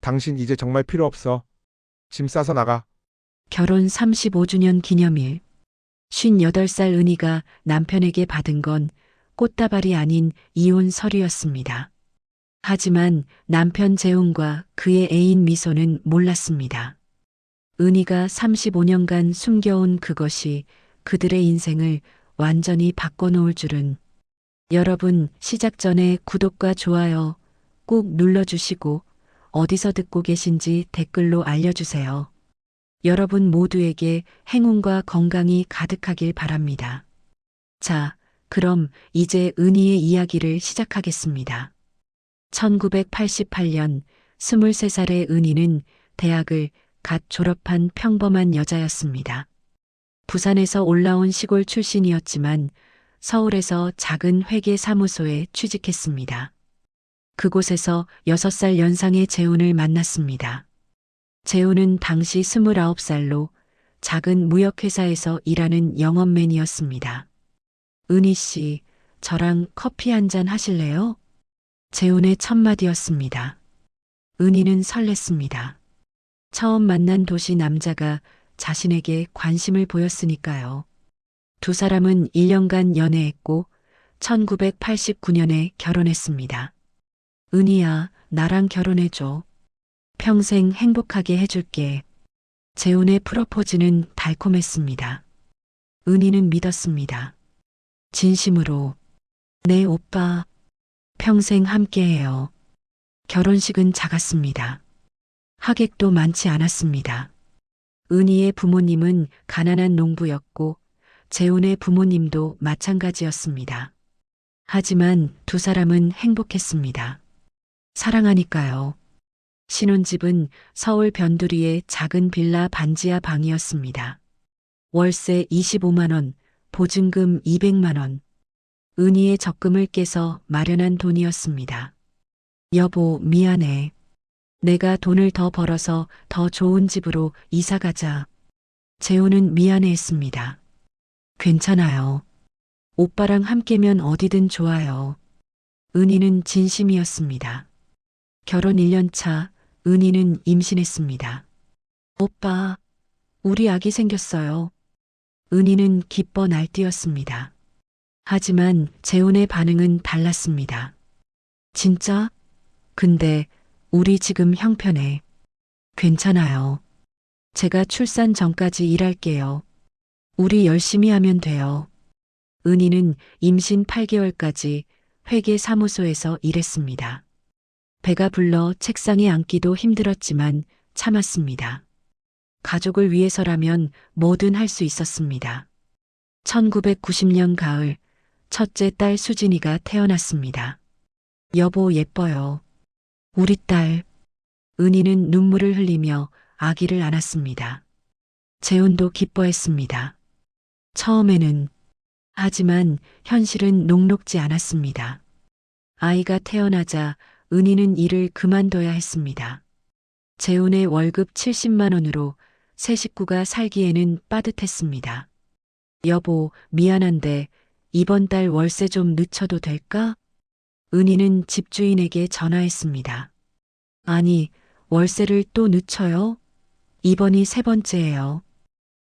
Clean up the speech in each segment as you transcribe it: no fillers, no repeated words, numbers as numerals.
당신 이제 정말 필요 없어. 짐 싸서 나가. 결혼 35주년 기념일. 58살 은희가 남편에게 받은 건 꽃다발이 아닌 이혼 서류였습니다. 하지만 남편 재훈과 그의 애인 미소는 몰랐습니다. 은희가 35년간 숨겨온 그것이 그들의 인생을 완전히 바꿔놓을 줄은. 여러분, 시작 전에 구독과 좋아요 꾹 눌러주시고 어디서 듣고 계신지 댓글로 알려주세요. 여러분 모두에게 행운과 건강이 가득하길 바랍니다. 자, 그럼 이제 은희의 이야기를 시작하겠습니다. 1988년 23살의 은희는 대학을 갓 졸업한 평범한 여자였습니다. 부산에서 올라온 시골 출신이었지만 서울에서 작은 회계사무소에 취직했습니다. 그곳에서 6살 연상의 재훈을 만났습니다. 재훈은 당시 29살로 작은 무역회사에서 일하는 영업맨이었습니다. 은희 씨, 저랑 커피 한 잔 하실래요? 재훈의 첫 마디였습니다. 은희는 설렜습니다. 처음 만난 도시 남자가 자신에게 관심을 보였으니까요. 두 사람은 1년간 연애했고 1989년에 결혼했습니다. 은희야, 나랑 결혼해줘. 평생 행복하게 해줄게. 재훈의 프로포즈는 달콤했습니다. 은희는 믿었습니다. 진심으로. 네, 오빠. 평생 함께해요. 결혼식은 작았습니다. 하객도 많지 않았습니다. 은희의 부모님은 가난한 농부였고 재훈의 부모님도 마찬가지였습니다. 하지만 두 사람은 행복했습니다. 사랑하니까요. 신혼집은 서울 변두리의 작은 빌라 반지하 방이었습니다. 월세 25만 원, 보증금 200만 원. 은희의 적금을 깨서 마련한 돈이었습니다. 여보, 미안해. 내가 돈을 더 벌어서 더 좋은 집으로 이사 가자. 재훈은 미안해했습니다. 괜찮아요. 오빠랑 함께면 어디든 좋아요. 은희는 진심이었습니다. 결혼 1년 차, 은희는 임신했습니다. 오빠, 우리 아기 생겼어요. 은희는 기뻐 날뛰었습니다. 하지만 재훈의 반응은 달랐습니다. 진짜? 근데 우리 지금 형편에. 괜찮아요. 제가 출산 전까지 일할게요. 우리 열심히 하면 돼요. 은희는 임신 8개월까지 회계사무소에서 일했습니다. 배가 불러 책상에 앉기도 힘들었지만 참았습니다. 가족을 위해서라면 뭐든 할 수 있었습니다. 1990년 가을, 첫째 딸 수진이가 태어났습니다. 여보, 예뻐요. 우리 딸. 은희는 눈물을 흘리며 아기를 안았습니다. 재훈도 기뻐했습니다. 처음에는. 하지만 현실은 녹록지 않았습니다. 아이가 태어나자 은희는 일을 그만둬야 했습니다. 재훈의 월급 70만 원으로 세 식구가 살기에는 빠듯했습니다. 여보, 미안한데 이번 달 월세 좀 늦춰도 될까? 은희는 집주인에게 전화했습니다. 아니, 월세를 또 늦춰요? 이번이 세 번째예요.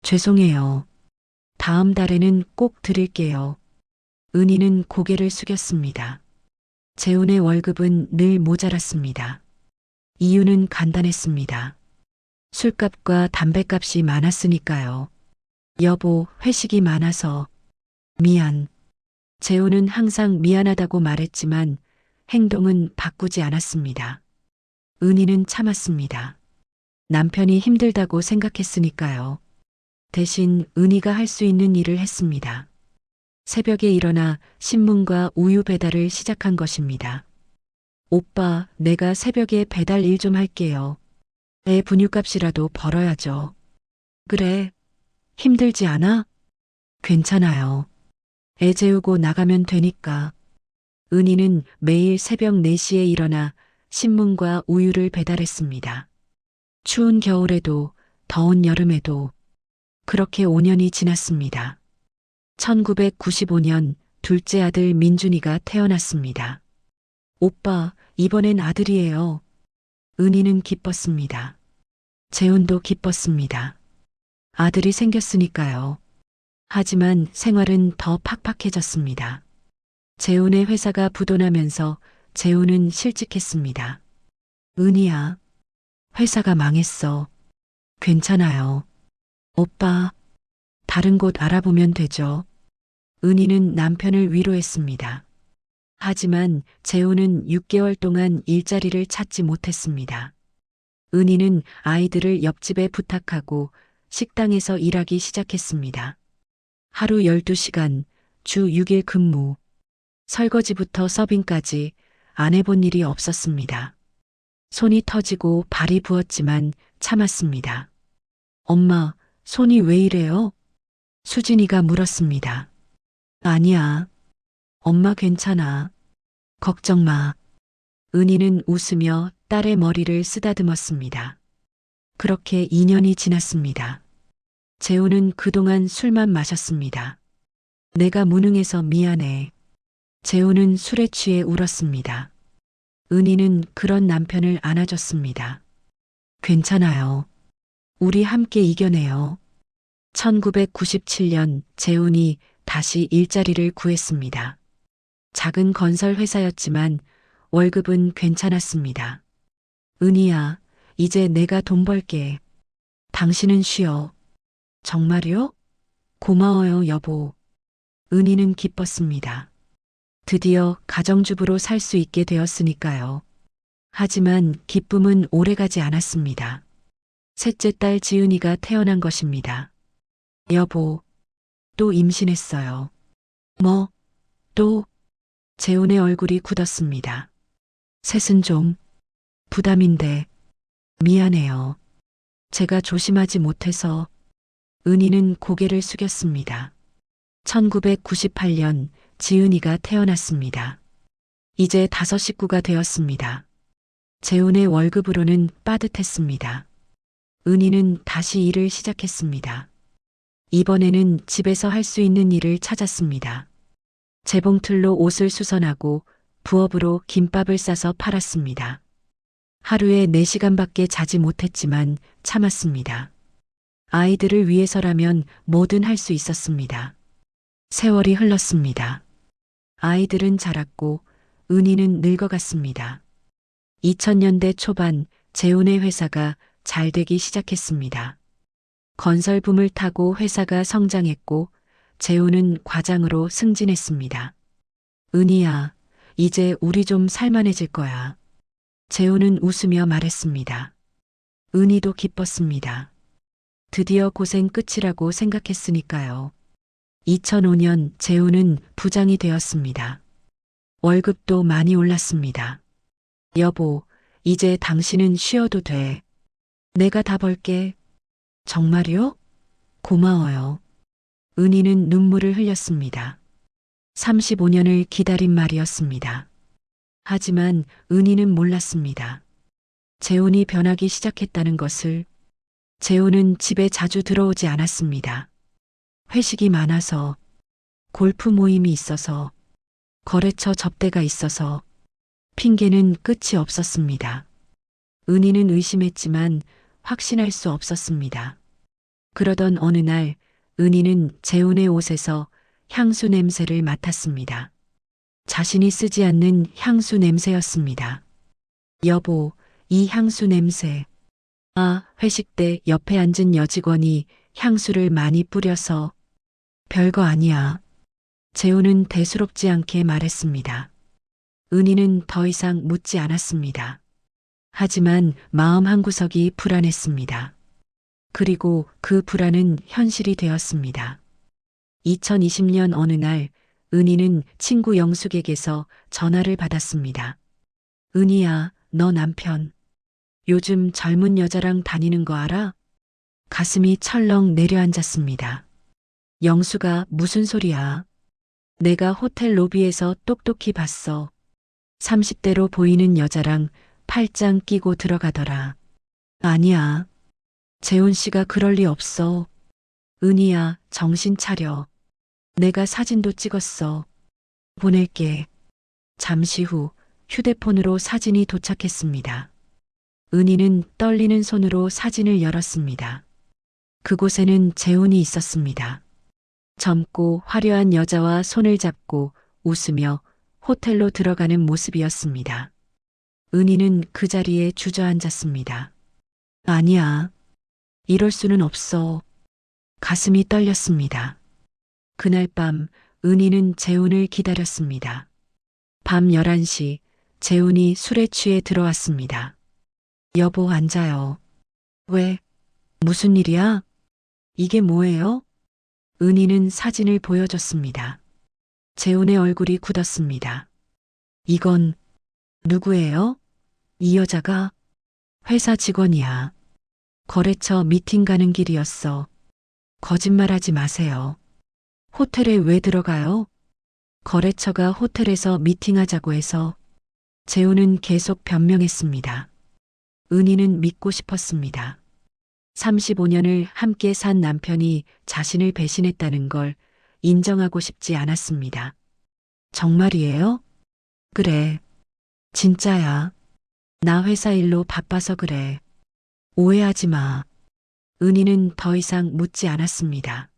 죄송해요. 다음 달에는 꼭 드릴게요. 은희는 고개를 숙였습니다. 재훈의 월급은 늘 모자랐습니다. 이유는 간단했습니다. 술값과 담배값이 많았으니까요. 여보, 회식이 많아서. 미안. 재훈은 항상 미안하다고 말했지만 행동은 바꾸지 않았습니다. 은희는 참았습니다. 남편이 힘들다고 생각했으니까요. 대신 은희가 할 수 있는 일을 했습니다. 새벽에 일어나 신문과 우유 배달을 시작한 것입니다. 오빠, 내가 새벽에 배달 일 좀 할게요. 애 분유값이라도 벌어야죠. 그래. 힘들지 않아? 괜찮아요. 애 재우고 나가면 되니까. 은희는 매일 새벽 4시에 일어나 신문과 우유를 배달했습니다. 추운 겨울에도 더운 여름에도. 그렇게 5년이 지났습니다. 1995년 둘째 아들 민준이가 태어났습니다. 오빠, 이번엔 아들이에요. 은희는 기뻤습니다. 재훈도 기뻤습니다. 아들이 생겼으니까요. 하지만 생활은 더 팍팍해졌습니다. 재훈의 회사가 부도나면서 재훈은 실직했습니다. 은희야, 회사가 망했어. 괜찮아요. 오빠, 다른 곳 알아보면 되죠. 은희는 남편을 위로했습니다. 하지만 재훈은 6개월 동안 일자리를 찾지 못했습니다. 은희는 아이들을 옆집에 부탁하고 식당에서 일하기 시작했습니다. 하루 12시간, 주 6일 근무. 설거지부터 서빙까지 안 해본 일이 없었습니다. 손이 터지고 발이 부었지만 참았습니다. 엄마, 손이 왜 이래요? 수진이가 물었습니다. 아니야. 엄마 괜찮아. 걱정 마. 은희는 웃으며 딸의 머리를 쓰다듬었습니다. 그렇게 2년이 지났습니다. 재훈은 그동안 술만 마셨습니다. 내가 무능해서 미안해. 재훈은 술에 취해 울었습니다. 은희는 그런 남편을 안아줬습니다. 괜찮아요. 우리 함께 이겨내요. 1997년 재훈이 다시 일자리를 구했습니다. 작은 건설 회사였지만 월급은 괜찮았습니다. 은희야, 이제 내가 돈 벌게. 당신은 쉬어. 정말요? 고마워요, 여보. 은희는 기뻤습니다. 드디어 가정주부로 살 수 있게 되었으니까요. 하지만 기쁨은 오래가지 않았습니다. 셋째 딸 지은이가 태어난 것입니다. 여보, 또 임신했어요. 뭐, 또? 재훈의 얼굴이 굳었습니다. 셋은 좀 부담인데 미안해요. 제가 조심하지 못해서. 은희는 고개를 숙였습니다. 1998년 지은이가 태어났습니다. 이제 5 식구가 되었습니다. 재훈의 월급으로는 빠듯했습니다. 은희는 다시 일을 시작했습니다. 이번에는 집에서 할 수 있는 일을 찾았습니다. 재봉틀로 옷을 수선하고 부업으로 김밥을 싸서 팔았습니다. 하루에 4시간밖에 자지 못했지만 참았습니다. 아이들을 위해서라면 뭐든 할 수 있었습니다. 세월이 흘렀습니다. 아이들은 자랐고 은희는 늙어갔습니다. 2000년대 초반 재훈의 회사가 잘 되기 시작했습니다. 건설 붐을 타고 회사가 성장했고 재훈은 과장으로 승진했습니다. 은희야, 이제 우리 좀 살만해질 거야. 재훈은 웃으며 말했습니다. 은희도 기뻤습니다. 드디어 고생 끝이라고 생각했으니까요. 2005년 재훈은 부장이 되었습니다. 월급도 많이 올랐습니다. 여보, 이제 당신은 쉬어도 돼. 내가 다 벌게. 정말요? 고마워요. 은희는 눈물을 흘렸습니다. 35년을 기다린 말이었습니다. 하지만 은희는 몰랐습니다. 재훈이 변하기 시작했다는 것을. 재훈은 집에 자주 들어오지 않았습니다. 회식이 많아서, 골프 모임이 있어서, 거래처 접대가 있어서, 핑계는 끝이 없었습니다. 은희는 의심했지만 확신할 수 없었습니다. 그러던 어느 날 은희는 재훈의 옷에서 향수 냄새를 맡았습니다. 자신이 쓰지 않는 향수 냄새였습니다. 여보, 이 향수 냄새. 아, 회식 때 옆에 앉은 여직원이 향수를 많이 뿌려서. 별거 아니야. 재훈은 대수롭지 않게 말했습니다. 은희는 더 이상 묻지 않았습니다. 하지만 마음 한구석이 불안했습니다. 그리고 그 불안은 현실이 되었습니다. 2020년 어느 날 은희는 친구 영숙에게서 전화를 받았습니다. 은희야, 너 남편. 요즘 젊은 여자랑 다니는 거 알아? 가슴이 철렁 내려앉았습니다. 영수가 무슨 소리야? 내가 호텔 로비에서 똑똑히 봤어. 30대로 보이는 여자랑 팔짱 끼고 들어가더라. 아니야. 재훈 씨가 그럴 리 없어. 은희야, 정신 차려. 내가 사진도 찍었어. 보낼게. 잠시 후 휴대폰으로 사진이 도착했습니다. 은희는 떨리는 손으로 사진을 열었습니다. 그곳에는 재훈이 있었습니다. 젊고 화려한 여자와 손을 잡고 웃으며 호텔로 들어가는 모습이었습니다. 은희는 그 자리에 주저앉았습니다. 아니야. 이럴 수는 없어. 가슴이 떨렸습니다. 그날 밤 은희는 재훈을 기다렸습니다. 밤 11시 재훈이 술에 취해 들어왔습니다. 여보, 앉아요. 왜? 무슨 일이야? 이게 뭐예요? 은희는 사진을 보여줬습니다. 재훈의 얼굴이 굳었습니다. 이건 누구예요? 이 여자가 회사 직원이야. 거래처 미팅 가는 길이었어. 거짓말하지 마세요. 호텔에 왜 들어가요? 거래처가 호텔에서 미팅하자고 해서. 재훈은 계속 변명했습니다. 은희는 믿고 싶었습니다. 35년을 함께 산 남편이 자신을 배신했다는 걸 인정하고 싶지 않았습니다. 정말이에요? 그래. 진짜야. 나 회사 일로 바빠서 그래. 오해하지 마. 은희는 더 이상 묻지 않았습니다.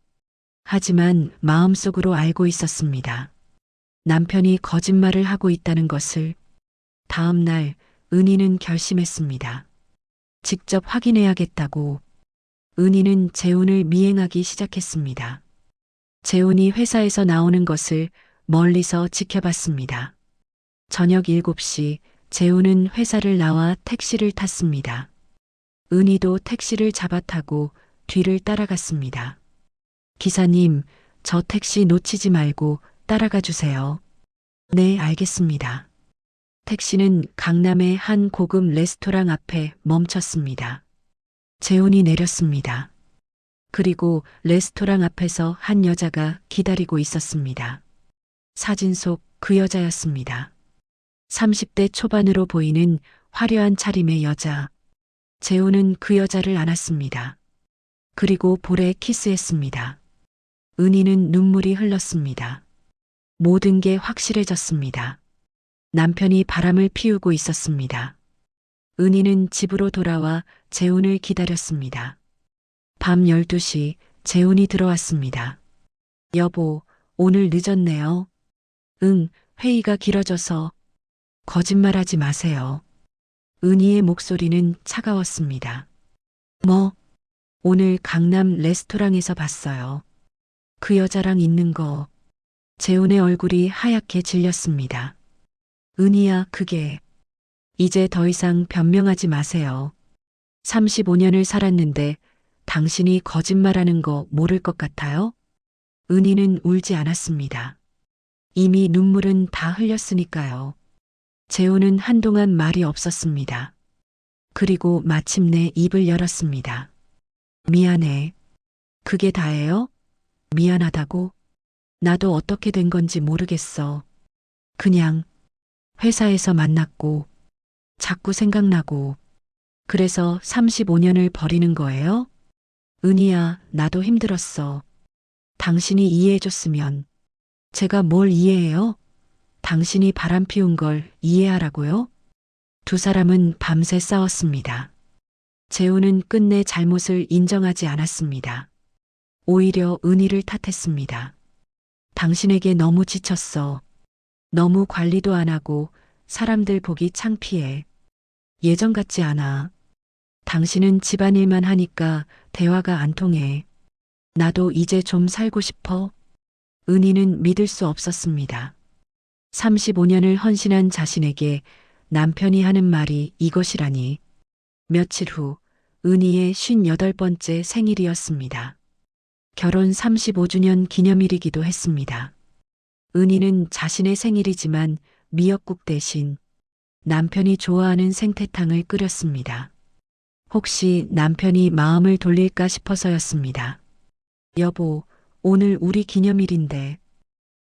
하지만 마음속으로 알고 있었습니다. 남편이 거짓말을 하고 있다는 것을. 다음 날 은희는 결심했습니다. 직접 확인해야겠다고. 은희는 재훈을 미행하기 시작했습니다. 재훈이 회사에서 나오는 것을 멀리서 지켜봤습니다. 저녁 7시 재훈은 회사를 나와 택시를 탔습니다. 은희도 택시를 잡아타고 뒤를 따라갔습니다. 기사님, 저 택시 놓치지 말고 따라가 주세요. 네, 알겠습니다. 택시는 강남의 한 고급 레스토랑 앞에 멈췄습니다. 재훈이 내렸습니다. 그리고 레스토랑 앞에서 한 여자가 기다리고 있었습니다. 사진 속 그 여자였습니다. 30대 초반으로 보이는 화려한 차림의 여자. 재훈은 그 여자를 안았습니다. 그리고 볼에 키스했습니다. 은희는 눈물이 흘렀습니다. 모든 게 확실해졌습니다. 남편이 바람을 피우고 있었습니다. 은희는 집으로 돌아와 재훈을 기다렸습니다. 밤 12시 재훈이 들어왔습니다. 여보, 오늘 늦었네요. 응, 회의가 길어져서. 거짓말하지 마세요. 은희의 목소리는 차가웠습니다. 뭐? 오늘 강남 레스토랑에서 봤어요. 그 여자랑 있는 거. 재훈의 얼굴이 하얗게 질렸습니다. 은희야, 그게. 이제 더 이상 변명하지 마세요. 35년을 살았는데 당신이 거짓말하는 거 모를 것 같아요? 은희는 울지 않았습니다. 이미 눈물은 다 흘렸으니까요. 재훈은 한동안 말이 없었습니다. 그리고 마침내 입을 열었습니다. 미안해. 그게 다예요? 미안하다고? 나도 어떻게 된 건지 모르겠어. 그냥 회사에서 만났고 자꾸 생각나고 그래서 35년을 버리는 거예요? 은희야, 나도 힘들었어. 당신이 이해해줬으면. 제가 뭘 이해해요? 당신이 바람 피운 걸 이해하라고요? 두 사람은 밤새 싸웠습니다. 재훈은 끝내 잘못을 인정하지 않았습니다. 오히려 은희를 탓했습니다. 당신에게 너무 지쳤어. 너무 관리도 안 하고 사람들 보기 창피해. 예전 같지 않아. 당신은 집안일만 하니까 대화가 안 통해. 나도 이제 좀 살고 싶어. 은희는 믿을 수 없었습니다. 35년을 헌신한 자신에게 남편이 하는 말이 이것이라니. 며칠 후 은희의 58번째 생일이었습니다. 결혼 35주년 기념일이기도 했습니다. 은희는 자신의 생일이지만 미역국 대신 남편이 좋아하는 생태탕을 끓였습니다. 혹시 남편이 마음을 돌릴까 싶어서였습니다. 여보, 오늘 우리 기념일인데.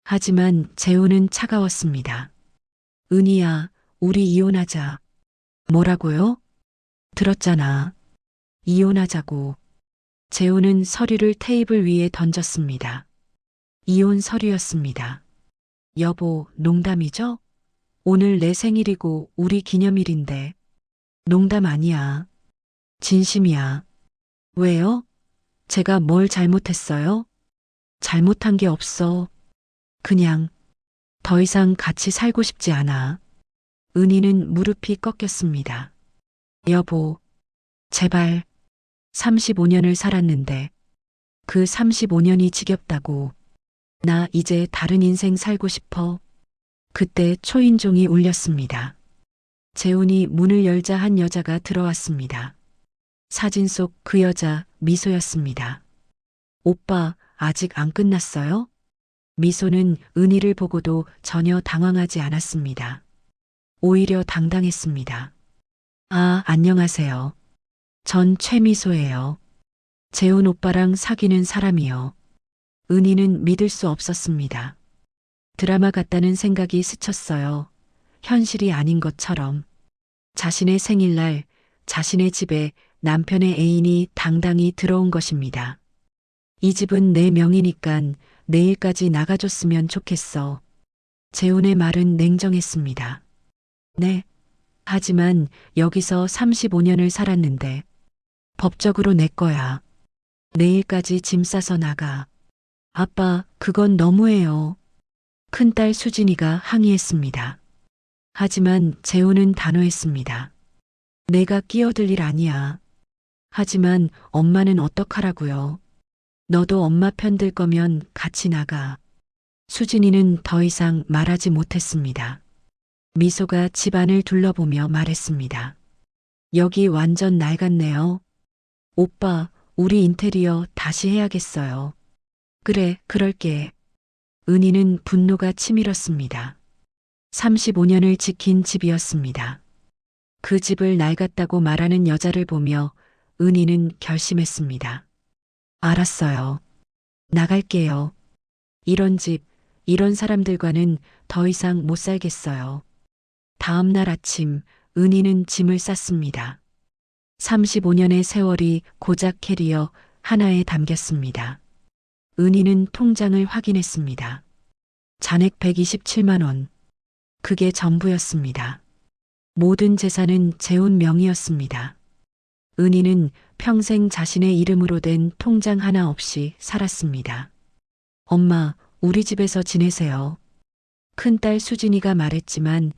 하지만 재훈은 차가웠습니다. 은희야, 우리 이혼하자. 뭐라고요? 들었잖아. 이혼하자고. 재훈은 서류를 테이블 위에 던졌습니다. 이혼 서류였습니다. 여보, 농담이죠? 오늘 내 생일이고 우리 기념일인데. 농담 아니야. 진심이야. 왜요? 제가 뭘 잘못했어요? 잘못한 게 없어. 그냥 더 이상 같이 살고 싶지 않아. 은희는 무릎이 꺾였습니다. 여보, 제발 35년을 살았는데 그 35년이 지겹다고. 나 이제 다른 인생 살고 싶어. 그때 초인종이 울렸습니다. 재훈이 문을 열자 한 여자가 들어왔습니다. 사진 속 그 여자 미소였습니다. 오빠, 아직 안 끝났어요? 미소는 은희를 보고도 전혀 당황하지 않았습니다. 오히려 당당했습니다. 아, 안녕하세요. 전 최미소예요. 재훈 오빠랑 사귀는 사람이요. 은희는 믿을 수 없었습니다. 드라마 같다는 생각이 스쳤어요. 현실이 아닌 것처럼. 자신의 생일날 자신의 집에 남편의 애인이 당당히 들어온 것입니다. 이 집은 내 명이니깐 내일까지 나가줬으면 좋겠어. 재훈의 말은 냉정했습니다. 네. 하지만 여기서 35년을 살았는데 법적으로 내 거야. 내일까지 짐 싸서 나가. 아빠, 그건 너무해요. 큰딸 수진이가 항의했습니다. 하지만 재훈은 단호했습니다. 내가 끼어들 일 아니야. 하지만 엄마는 어떡하라고요. 너도 엄마 편 들 거면 같이 나가. 수진이는 더 이상 말하지 못했습니다. 미소가 집안을 둘러보며 말했습니다. 여기 완전 낡았네요. 오빠, 우리 인테리어 다시 해야겠어요. 그래, 그럴게. 은희는 분노가 치밀었습니다. 35년을 지킨 집이었습니다. 그 집을 낡았다고 말하는 여자를 보며 은희는 결심했습니다. 알았어요. 나갈게요. 이런 집, 이런 사람들과는 더 이상 못 살겠어요. 다음 날 아침 은희는 짐을 쌌습니다. 35년의 세월이 고작 캐리어 하나에 담겼습니다. 은희는 통장을 확인했습니다. 잔액 127만 원. 그게 전부였습니다. 모든 재산은 재훈 명의였습니다. 은희는 평생 자신의 이름으로 된 통장 하나 없이 살았습니다. 엄마, 우리 집에서 지내세요. 큰딸 수진이가 말했지만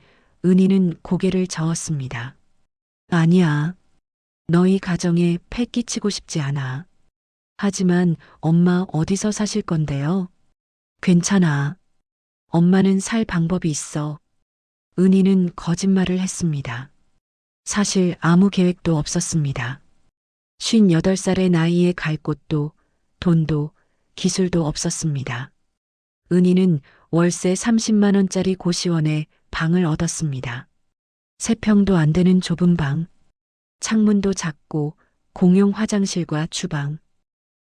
은희는 고개를 저었습니다. 아니야. 너희 가정에 패 끼치고 싶지 않아. 하지만 엄마 어디서 사실 건데요? 괜찮아. 엄마는 살 방법이 있어. 은희는 거짓말을 했습니다. 사실 아무 계획도 없었습니다. 58살의 나이에 갈 곳도 돈도 기술도 없었습니다. 은희는 월세 30만 원짜리 고시원에 방을 얻었습니다. 3평도 안 되는 좁은 방, 창문도 작고 공용 화장실과 주방.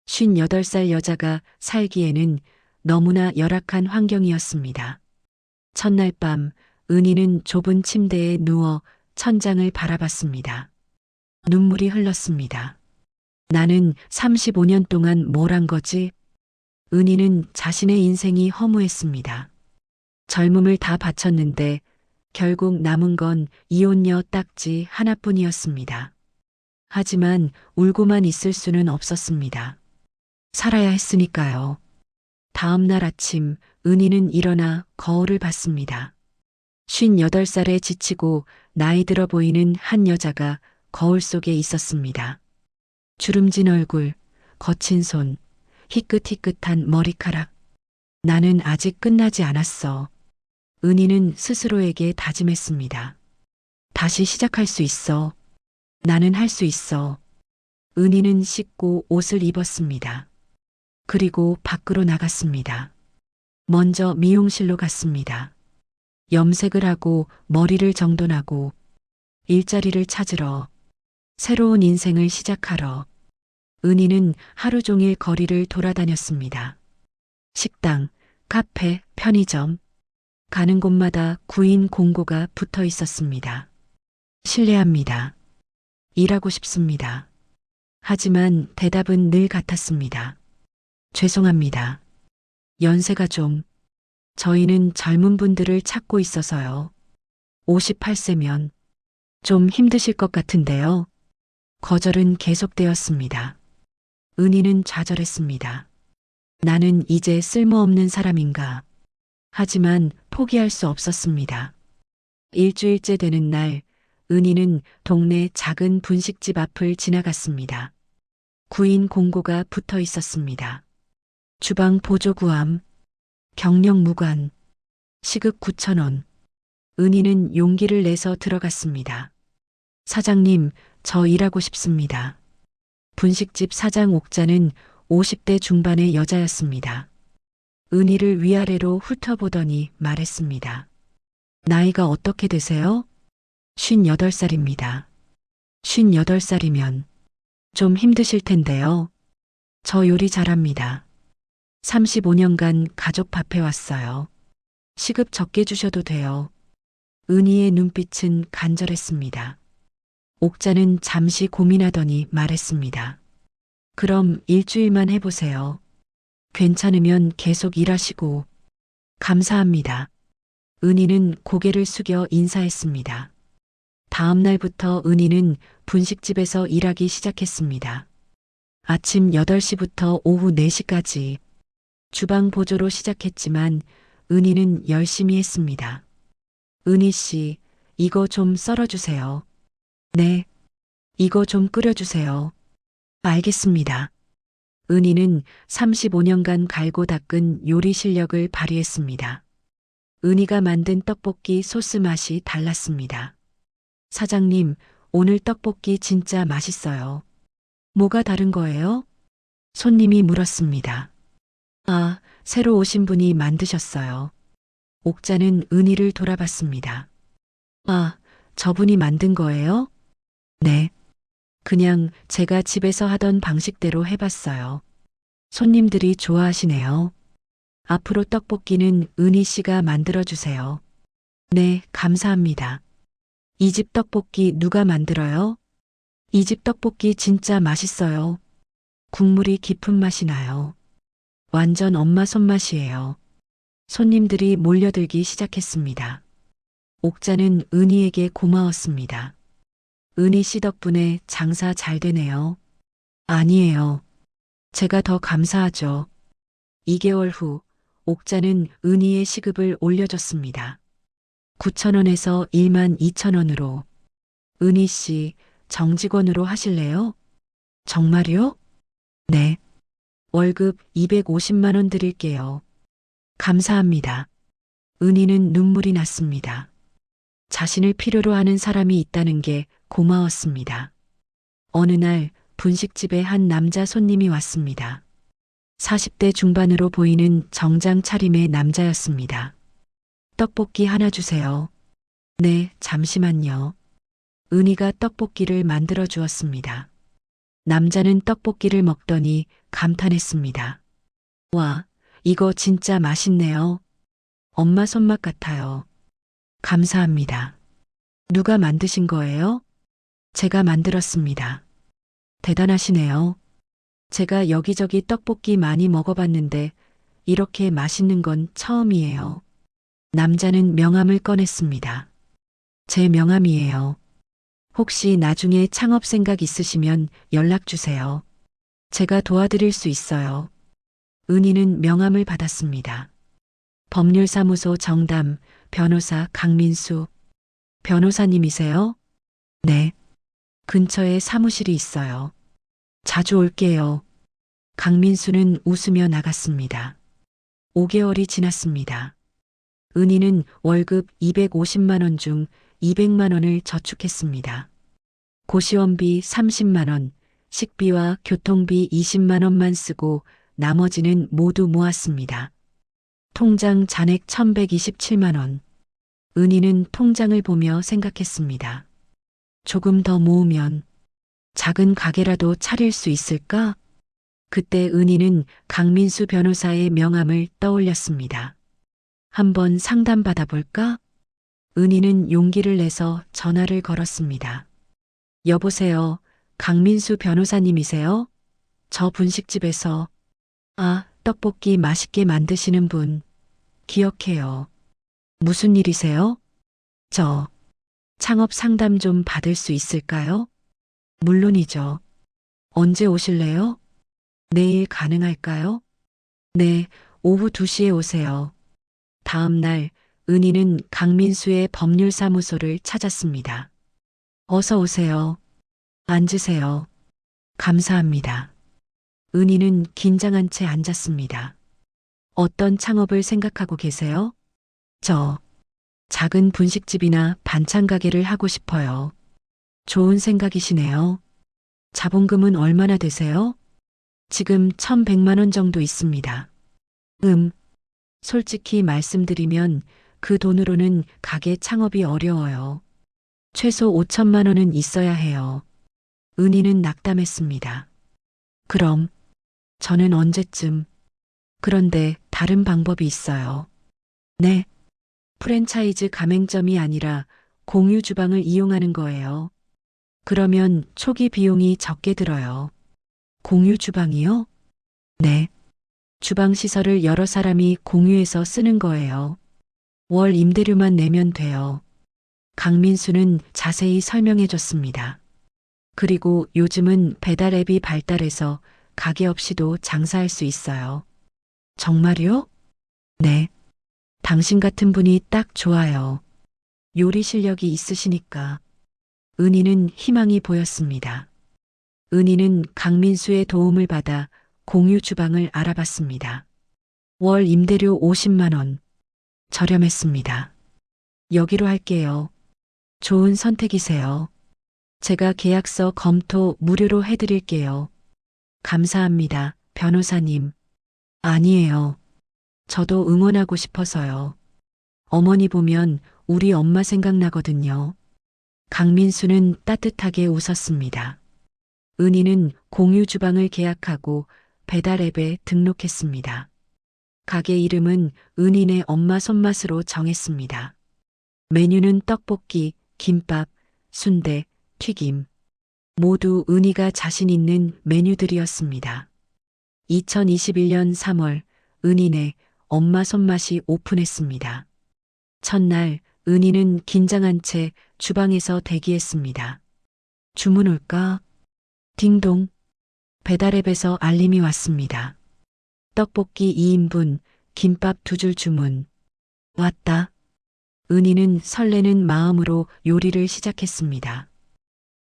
58살 여자가 살기에는 너무나 열악한 환경이었습니다. 첫날 밤 은희는 좁은 침대에 누워 천장을 바라봤습니다. 눈물이 흘렀습니다. 나는 35년 동안 뭘 한 거지? 은희는 자신의 인생이 허무했습니다. 젊음을 다 바쳤는데 결국 남은 건 이혼녀 딱지 하나뿐이었습니다. 하지만 울고만 있을 수는 없었습니다. 살아야 했으니까요. 다음 날 아침 은희는 일어나 거울을 봤습니다. 58살에 지치고 나이 들어 보이는 한 여자가 거울 속에 있었습니다. 주름진 얼굴, 거친 손, 희끗희끗한 머리카락. 나는 아직 끝나지 않았어. 은희는 스스로에게 다짐했습니다. 다시 시작할 수 있어. 나는 할 수 있어. 은희는 씻고 옷을 입었습니다. 그리고 밖으로 나갔습니다. 먼저 미용실로 갔습니다. 염색을 하고 머리를 정돈하고 일자리를 찾으러, 새로운 인생을 시작하러. 은희는 하루 종일 거리를 돌아다녔습니다. 식당, 카페, 편의점. 가는 곳마다 구인 공고가 붙어 있었습니다. 실례합니다. 일하고 싶습니다. 하지만 대답은 늘 같았습니다. 죄송합니다. 연세가 좀. 저희는 젊은 분들을 찾고 있어서요. 58세면 좀 힘드실 것 같은데요. 거절은 계속되었습니다. 은희는 좌절했습니다. 나는 이제 쓸모없는 사람인가. 하지만 포기할 수 없었습니다. 일주일째 되는 날, 은희는 동네 작은 분식집 앞을 지나갔습니다. 구인 공고가 붙어 있었습니다. 주방 보조 구함, 경력 무관, 시급 9,000원. 은희는 용기를 내서 들어갔습니다. 사장님, 저 일하고 싶습니다. 분식집 사장 옥자는 50대 중반의 여자였습니다. 은희를 위아래로 훑어보더니 말했습니다. 나이가 어떻게 되세요? 58살입니다. 58살이면 좀 힘드실 텐데요. 저 요리 잘합니다. 35년간 가족 밥 해왔어요. 시급 적게 주셔도 돼요. 은희의 눈빛은 간절했습니다. 옥자는 잠시 고민하더니 말했습니다. 그럼 일주일만 해보세요. 괜찮으면 계속 일하시고. 감사합니다. 은희는 고개를 숙여 인사했습니다. 다음 날부터 은희는 분식집에서 일하기 시작했습니다. 아침 8시부터 오후 4시까지 주방 보조로 시작했지만 은희는 열심히 했습니다. 은희 씨, 이거 좀 썰어주세요. 네. 이거 좀 끓여주세요. 알겠습니다. 은희는 35년간 갈고 닦은 요리 실력을 발휘했습니다. 은희가 만든 떡볶이 소스 맛이 달랐습니다. 사장님, 오늘 떡볶이 진짜 맛있어요. 뭐가 다른 거예요? 손님이 물었습니다. 아, 새로 오신 분이 만드셨어요. 옥자는 은희를 돌아봤습니다. 아, 저분이 만든 거예요? 네. 그냥 제가 집에서 하던 방식대로 해봤어요. 손님들이 좋아하시네요. 앞으로 떡볶이는 은희 씨가 만들어주세요. 네, 감사합니다. 이 집 떡볶이 누가 만들어요? 이 집 떡볶이 진짜 맛있어요. 국물이 깊은 맛이 나요. 완전 엄마 손맛이에요. 손님들이 몰려들기 시작했습니다. 옥자는 은희에게 고마웠습니다. 은희 씨 덕분에 장사 잘 되네요. 아니에요. 제가 더 감사하죠. 2개월 후 옥자는 은희의 시급을 올려줬습니다. 9,000원에서 12,000원으로. 은희 씨, 정직원으로 하실래요? 정말요? 네. 월급 250만 원 드릴게요. 감사합니다. 은희는 눈물이 났습니다. 자신을 필요로 하는 사람이 있다는 게 고마웠습니다. 어느 날 분식집에 한 남자 손님이 왔습니다. 40대 중반으로 보이는 정장 차림의 남자였습니다. 떡볶이 하나 주세요. 네, 잠시만요. 은희가 떡볶이를 만들어 주었습니다. 남자는 떡볶이를 먹더니 감탄했습니다. 와, 이거 진짜 맛있네요. 엄마 손맛 같아요. 감사합니다. 누가 만드신 거예요? 제가 만들었습니다. 대단하시네요. 제가 여기저기 떡볶이 많이 먹어봤는데 이렇게 맛있는 건 처음이에요. 남자는 명함을 꺼냈습니다. 제 명함이에요. 혹시 나중에 창업 생각 있으시면 연락 주세요. 제가 도와드릴 수 있어요. 은희는 명함을 받았습니다. 법률사무소 정담, 변호사 강민수. 변호사님이세요? 네. 근처에 사무실이 있어요. 자주 올게요. 강민수는 웃으며 나갔습니다. 5개월이 지났습니다. 은희는 월급 250만 원 중 200만 원을 저축했습니다. 고시원비 30만 원, 식비와 교통비 20만 원만 쓰고 나머지는 모두 모았습니다. 통장 잔액 1127만 원. 은희는 통장을 보며 생각했습니다. 조금 더 모으면 작은 가게라도 차릴 수 있을까? 그때 은희는 강민수 변호사의 명함을 떠올렸습니다. 한번 상담받아 볼까? 은희는 용기를 내서 전화를 걸었습니다. 여보세요, 강민수 변호사님이세요? 저 분식집에서. 아, 떡볶이 맛있게 만드시는 분. 기억해요. 무슨 일이세요? 저 창업 상담 좀 받을 수 있을까요? 물론이죠. 언제 오실래요? 내일 가능할까요? 네, 오후 2시에 오세요. 다음 날 은희는 강민수의 법률사무소를 찾았습니다. 어서 오세요. 앉으세요. 감사합니다. 은희는 긴장한 채 앉았습니다. 어떤 창업을 생각하고 계세요? 저, 작은 분식집이나 반찬 가게를 하고 싶어요. 좋은 생각이시네요. 자본금은 얼마나 되세요? 지금 1,100만 원 정도 있습니다. 솔직히 말씀드리면 그 돈으로는 가게 창업이 어려워요. 최소 5천만 원은 있어야 해요. 은희는 낙담했습니다. 그럼 저는 언제쯤? 그런데 다른 방법이 있어요. 네. 프랜차이즈 가맹점이 아니라 공유 주방을 이용하는 거예요. 그러면 초기 비용이 적게 들어요. 공유 주방이요? 네. 주방 시설을 여러 사람이 공유해서 쓰는 거예요. 월 임대료만 내면 돼요. 강민수는 자세히 설명해 줬습니다. 그리고 요즘은 배달 앱이 발달해서 가게 없이도 장사할 수 있어요. 정말요? 네. 당신 같은 분이 딱 좋아요. 요리 실력이 있으시니까. 은희는 희망이 보였습니다. 은희는 강민수의 도움을 받아 공유 주방을 알아봤습니다. 월 임대료 50만 원. 저렴했습니다. 여기로 할게요. 좋은 선택이세요. 제가 계약서 검토 무료로 해드릴게요. 감사합니다, 변호사님. 아니에요. 저도 응원하고 싶어서요. 어머니 보면 우리 엄마 생각나거든요. 강민수는 따뜻하게 웃었습니다. 은희는 공유 주방을 계약하고 배달 앱에 등록했습니다. 가게 이름은 은희네 엄마 손맛으로 정했습니다. 메뉴는 떡볶이, 김밥, 순대, 튀김. 모두 은희가 자신 있는 메뉴들이었습니다. 2021년 3월 은희네 엄마 손맛이 오픈했습니다. 첫날 은희는 긴장한 채 주방에서 대기했습니다. 주문 올까? 딩동. 배달앱에서 알림이 왔습니다. 떡볶이 2인분, 김밥 2줄 주문. 왔다. 은희는 설레는 마음으로 요리를 시작했습니다.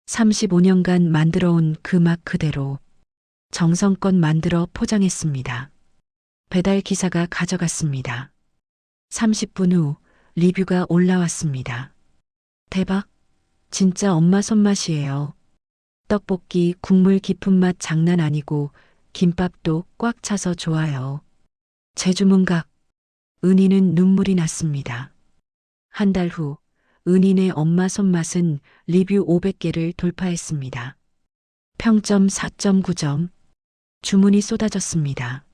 35년간 만들어온 그 맛 그대로 정성껏 만들어 포장했습니다. 배달 기사가 가져갔습니다. 30분 후 리뷰가 올라왔습니다. 대박! 진짜 엄마 손맛이에요. 떡볶이 국물 깊은 맛 장난 아니고 김밥도 꽉 차서 좋아요. 재주문각. 은희는 눈물이 났습니다. 한 달 후 은희네 엄마 손맛은 리뷰 500개를 돌파했습니다. 평점 4.9점. 주문이 쏟아졌습니다.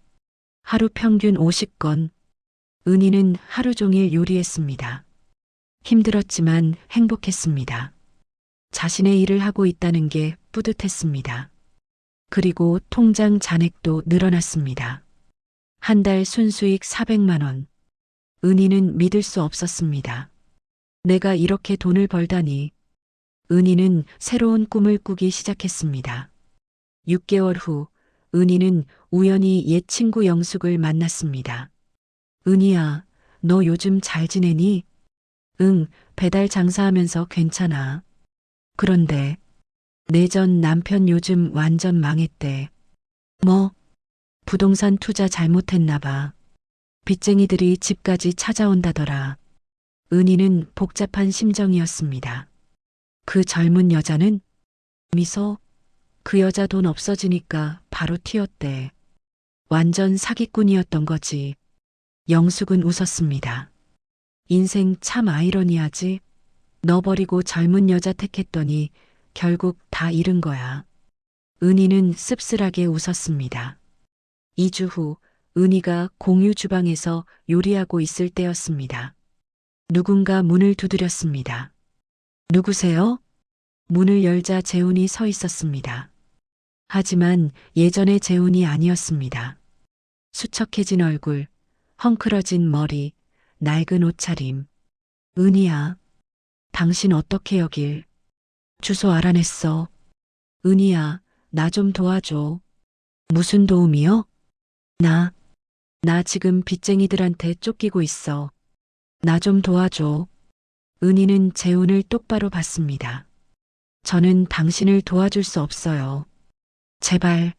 하루 평균 50건. 은희는 하루 종일 요리했습니다. 힘들었지만 행복했습니다. 자신의 일을 하고 있다는 게 뿌듯했습니다. 그리고 통장 잔액도 늘어났습니다. 한 달 순수익 400만 원. 은희는 믿을 수 없었습니다. 내가 이렇게 돈을 벌다니. 은희는 새로운 꿈을 꾸기 시작했습니다. 6개월 후 은희는 우연히 옛 친구 영숙을 만났습니다. 은희야, 너 요즘 잘 지내니? 응, 배달 장사하면서 괜찮아. 그런데 내 전 남편 요즘 완전 망했대. 뭐? 부동산 투자 잘못했나 봐. 빚쟁이들이 집까지 찾아온다더라. 은희는 복잡한 심정이었습니다. 그 젊은 여자는? 미소? 그 여자 돈 없어지니까 바로 튀었대. 완전 사기꾼이었던 거지. 영숙은 웃었습니다. 인생 참 아이러니하지. 너 버리고 젊은 여자 택했더니 결국 다 잃은 거야. 은희는 씁쓸하게 웃었습니다. 2주 후 은희가 공유 주방에서 요리하고 있을 때였습니다. 누군가 문을 두드렸습니다. 누구세요? 문을 열자 재훈이 서 있었습니다. 하지만 예전의 재훈이 아니었습니다. 수척해진 얼굴, 헝클어진 머리, 낡은 옷차림. 은희야. 당신 어떻게 여길? 주소 알아냈어. 은희야, 나 좀 도와줘. 무슨 도움이요? 나, 나 지금 빚쟁이들한테 쫓기고 있어. 나 좀 도와줘. 은희는 재훈을 똑바로 봤습니다. 저는 당신을 도와줄 수 없어요. 제발.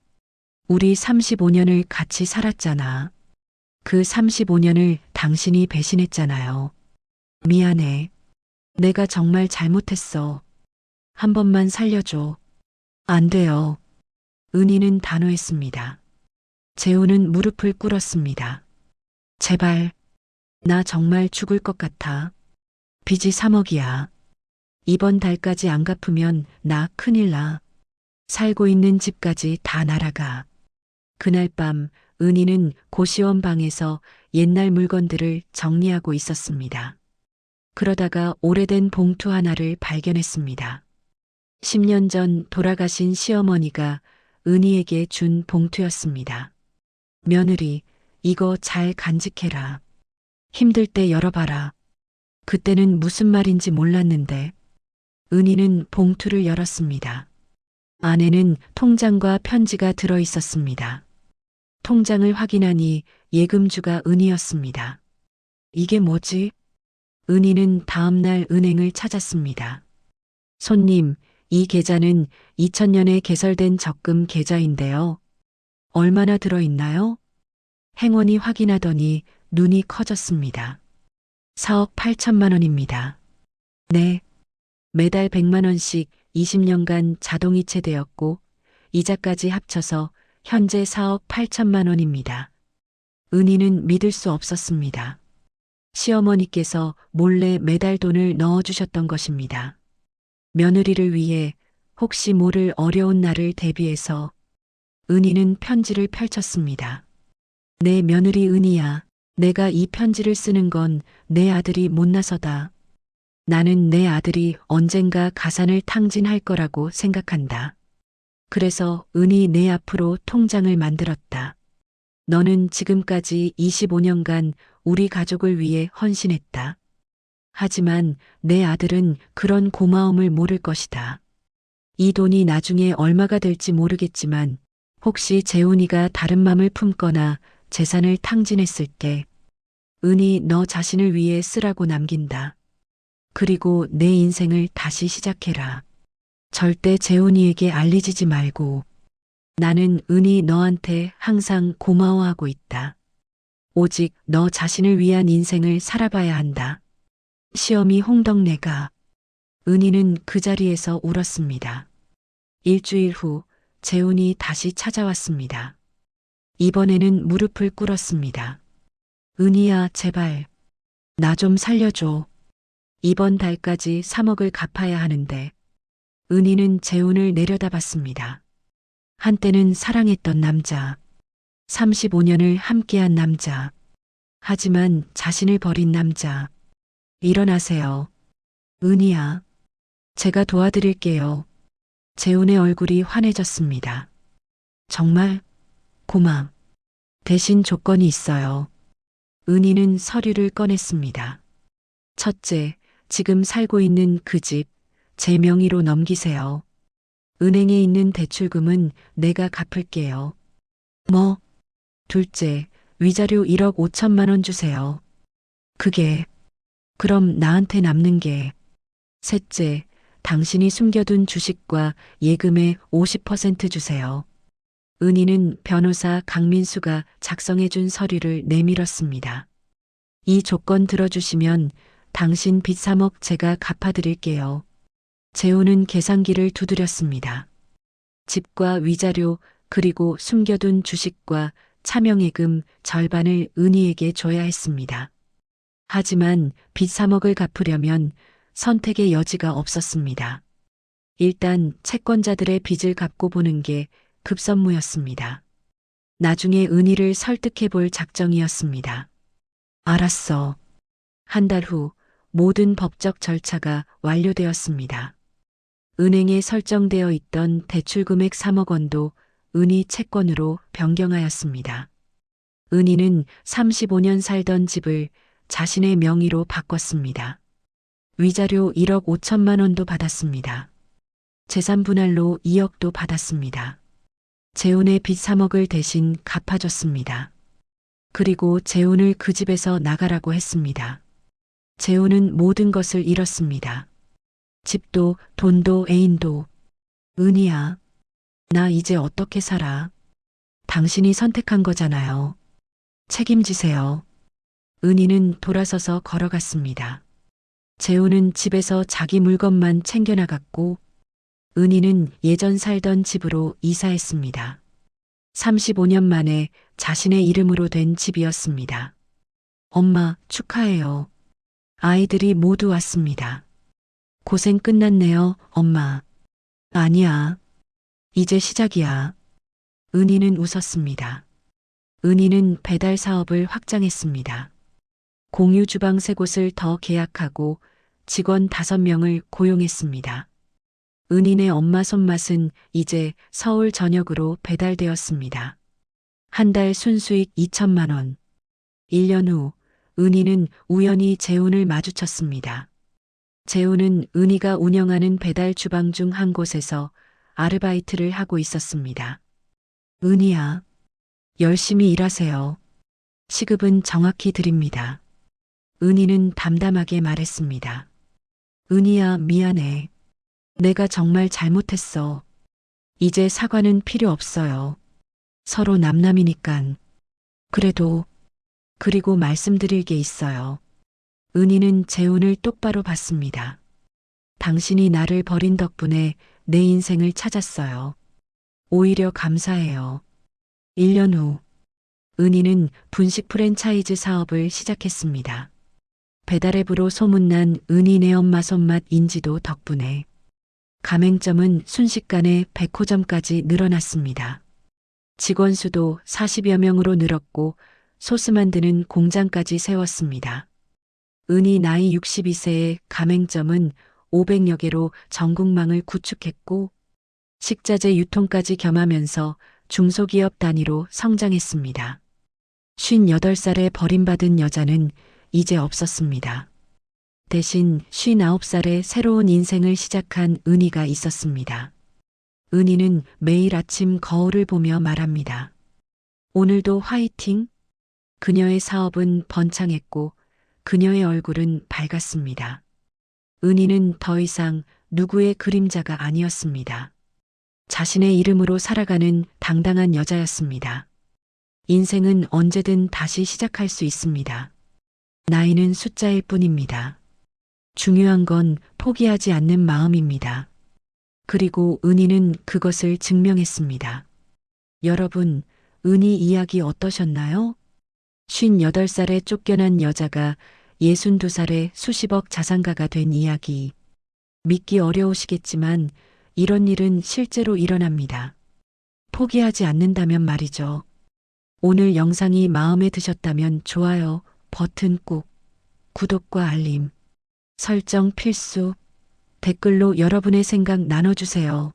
우리 35년을 같이 살았잖아. 그 35년을 당신이 배신했잖아요. 미안해. 내가 정말 잘못했어. 한 번만 살려줘. 안 돼요. 은희는 단호했습니다. 재훈은 무릎을 꿇었습니다. 제발. 나 정말 죽을 것 같아. 빚이 3억이야. 이번 달까지 안 갚으면 나 큰일 나. 살고 있는 집까지 다 날아가. 그날 밤 은희는 고시원 방에서 옛날 물건들을 정리하고 있었습니다. 그러다가 오래된 봉투 하나를 발견했습니다. 10년 전 돌아가신 시어머니가 은희에게 준 봉투였습니다. 며느리, 이거 잘 간직해라. 힘들 때 열어봐라. 그때는 무슨 말인지 몰랐는데 은희는 봉투를 열었습니다. 안에는 통장과 편지가 들어 있었습니다. 통장을 확인하니 예금주가 은희였습니다. 이게 뭐지? 은희는 다음날 은행을 찾았습니다. 손님, 이 계좌는 2000년에 개설된 적금 계좌인데요. 얼마나 들어있나요? 행원이 확인하더니 눈이 커졌습니다. 4억 8천만 원입니다. 네. 매달 100만 원씩 20년간 자동이체되었고 이자까지 합쳐서 현재 4억 8천만 원입니다. 은희는 믿을 수 없었습니다. 시어머니께서 몰래 매달 돈을 넣어주셨던 것입니다. 며느리를 위해 혹시 모를 어려운 날을 대비해서 은희는 편지를 펼쳤습니다. 내 며느리 은희야, 내가 이 편지를 쓰는 건 내 아들이 못나서다. 나는 내 아들이 언젠가 가산을 탕진할 거라고 생각한다. 그래서 은희 내 앞으로 통장을 만들었다. 너는 지금까지 25년간 우리 가족을 위해 헌신했다. 하지만 내 아들은 그런 고마움을 모를 것이다. 이 돈이 나중에 얼마가 될지 모르겠지만 혹시 재훈이가 다른 맘을 품거나 재산을 탕진했을 때 은희 너 자신을 위해 쓰라고 남긴다. 그리고 내 인생을 다시 시작해라. 절대 재훈이에게 알리지지 말고. 나는 은희 너한테 항상 고마워하고 있다. 오직 너 자신을 위한 인생을 살아봐야 한다. 시험이 홍덕내가. 은희는 그 자리에서 울었습니다. 일주일 후 재훈이 다시 찾아왔습니다. 이번에는 무릎을 꿇었습니다. 은희야, 제발. 나 좀 살려줘. 이번 달까지 3억을 갚아야 하는데. 은희는 재훈을 내려다봤습니다. 한때는 사랑했던 남자. 35년을 함께한 남자. 하지만 자신을 버린 남자. 일어나세요. 은희야. 제가 도와드릴게요. 재훈의 얼굴이 환해졌습니다. 정말? 고마. 대신 조건이 있어요. 은희는 서류를 꺼냈습니다. 첫째, 지금 살고 있는 그 집, 제 명의로 넘기세요. 은행에 있는 대출금은 내가 갚을게요. 뭐? 둘째, 위자료 1억 5천만 원 주세요. 그게, 그럼 나한테 남는 게. 셋째, 당신이 숨겨둔 주식과 예금의 50% 주세요. 은희는 변호사 강민수가 작성해준 서류를 내밀었습니다. 이 조건 들어주시면 당신 빚 3억 제가 갚아드릴게요. 재훈은 계산기를 두드렸습니다. 집과 위자료 그리고 숨겨둔 주식과 차명예금 절반을 은희에게 줘야 했습니다. 하지만 빚 3억을 갚으려면 선택의 여지가 없었습니다. 일단 채권자들의 빚을 갚고 보는 게 급선무였습니다. 나중에 은희를 설득해 볼 작정이었습니다. 알았어. 한 달 후 모든 법적 절차가 완료되었습니다. 은행에 설정되어 있던 대출 금액 3억 원도 은희 채권으로 변경하였습니다. 은희는 35년 살던 집을 자신의 명의로 바꿨습니다. 위자료 1억 5천만 원도 받았습니다. 재산 분할로 2억도 받았습니다. 재혼의 빚 3억을 대신 갚아줬습니다. 그리고 재혼을 그 집에서 나가라고 했습니다. 재혼은 모든 것을 잃었습니다. 집도, 돈도, 애인도. 은희야, 나 이제 어떻게 살아? 당신이 선택한 거잖아요. 책임지세요. 은희는 돌아서서 걸어갔습니다. 재혼은 집에서 자기 물건만 챙겨나갔고, 은희는 예전 살던 집으로 이사했습니다. 35년 만에 자신의 이름으로 된 집이었습니다. 엄마, 축하해요. 아이들이 모두 왔습니다. 고생 끝났네요, 엄마. 아니야. 이제 시작이야. 은희는 웃었습니다. 은희는 배달 사업을 확장했습니다. 공유 주방 3곳을 더 계약하고 직원 5명을 고용했습니다. 은희네 엄마 손맛은 이제 서울 전역으로 배달되었습니다. 한 달 순수익 2천만 원. 1년 후 은희는 우연히 재훈을 마주쳤습니다. 재훈은 은희가 운영하는 배달 주방 중 한 곳에서 아르바이트를 하고 있었습니다. 은희야, 열심히 일하세요. 시급은 정확히 드립니다. 은희는 담담하게 말했습니다. 은희야, 미안해. 내가 정말 잘못했어. 이제 사과는 필요 없어요. 서로 남남이니깐. 그리고 말씀드릴 게 있어요. 은희는 재훈을 똑바로 봤습니다. 당신이 나를 버린 덕분에 내 인생을 찾았어요. 오히려 감사해요. 1년 후, 은희는 분식 프랜차이즈 사업을 시작했습니다. 배달앱으로 소문난 은희네 엄마 손맛 인지도 덕분에 가맹점은 순식간에 100호점까지 늘어났습니다. 직원 수도 40여 명으로 늘었고 소스 만드는 공장까지 세웠습니다. 은희 나이 62세의 가맹점은 500여 개로 전국망을 구축했고 식자재 유통까지 겸하면서 중소기업 단위로 성장했습니다. 58살에 버림받은 여자는 이제 없었습니다. 대신 59살에 새로운 인생을 시작한 은희가 있었습니다. 은희는 매일 아침 거울을 보며 말합니다. 오늘도 화이팅! 그녀의 사업은 번창했고 그녀의 얼굴은 밝았습니다. 은희는 더 이상 누구의 그림자가 아니었습니다. 자신의 이름으로 살아가는 당당한 여자였습니다. 인생은 언제든 다시 시작할 수 있습니다. 나이는 숫자일 뿐입니다. 중요한 건 포기하지 않는 마음입니다. 그리고 은희는 그것을 증명했습니다. 여러분, 은희 이야기 어떠셨나요? 58살에 쫓겨난 여자가 62살에 수십억 자산가가 된 이야기. 믿기 어려우시겠지만 이런 일은 실제로 일어납니다. 포기하지 않는다면 말이죠. 오늘 영상이 마음에 드셨다면 좋아요 버튼 꾹, 구독과 알림, 설정 필수, 댓글로 여러분의 생각 나눠주세요.